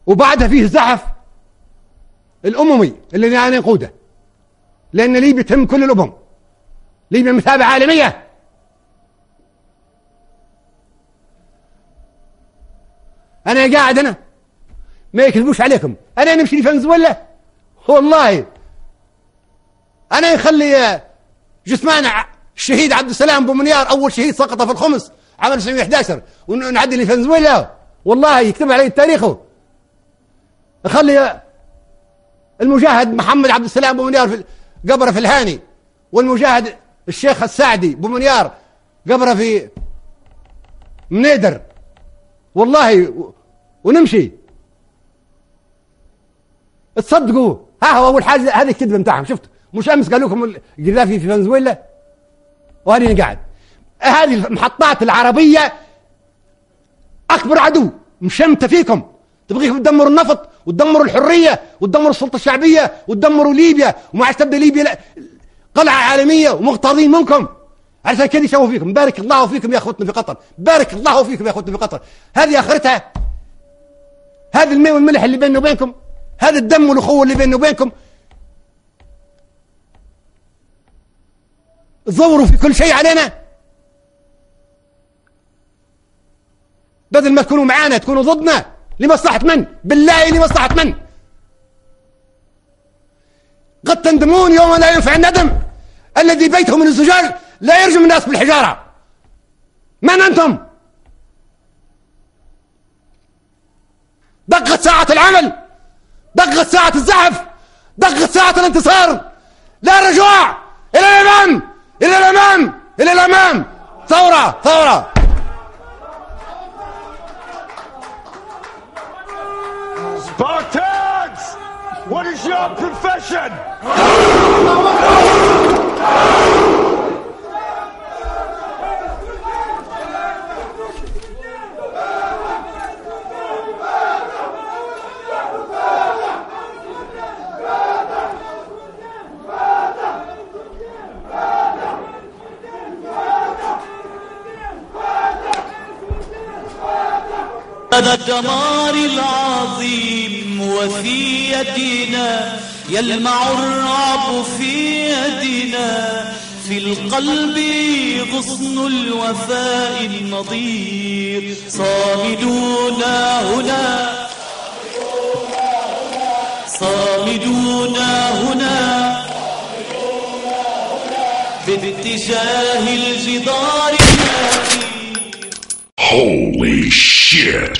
وبعدها فيه الزحف الأممي اللي أنا نقوده، لأن ليبيا تهم كل الأمم، ليبيا مثابة عالمية. أنا قاعد أنا ما يكذبوش عليكم، أنا نمشي لفنزويلا والله أنا يخلي جثمان الشهيد عبد السلام بومنيار أول شهيد سقط في الخمس عام 1911 ونعدي لفنزويلا، والله يكتب علي تاريخه. أخلي المجاهد محمد عبد السلام بومنيار قبره في الهاني، والمجاهد الشيخ السعدي بومنيار قبره في منيدر، والله ونمشي. تصدقوا ها هو أول حاجة هذه الكذبة متاعهم. شفت مش أمس قالوا لكم القذافي في فنزويلا، وهذه قاعد. هذه المحطات العربية أكبر عدو مشمتة فيكم، تبغيكم تدمروا النفط وتدمروا الحرية وتدمروا السلطة الشعبية وتدمروا ليبيا، وما عادش تبدأ ليبيا قلعة عالمية ومغتاظين منكم. عشان كذا يشوفوا فيكم. بارك الله فيكم يا أخوتنا في قطر، بارك الله فيكم يا أخوتنا في قطر. هذه آخرتها، هذا الماء والملح اللي بيننا وبينكم، هذا الدم والأخوة اللي بيننا وبينكم. تزوروا في كل شيء علينا، بدل ما تكونوا معانا تكونوا ضدنا. لمصلحة من؟ بالله لمصلحة من؟ قد تندمون يوم لا ينفع الندم. الذي بيته من الزجاج لا يرجم الناس بالحجارة. من أنتم؟ دقت ساعة العمل، دقت ساعة الزحف، دقت ساعة الانتصار. لا رجوع، إلى الأمام، إلى الأمام، إلى الأمام. ثورة ثورة. Spartans! What is your profession? هذا الدمار العظيم وفي يدنا، يلمع الرعب في يدنا، في القلب غصن الوفاء النضير. صامدون هنا، صامدون هنا، باتجاه الجدار الأخير. Holy shit.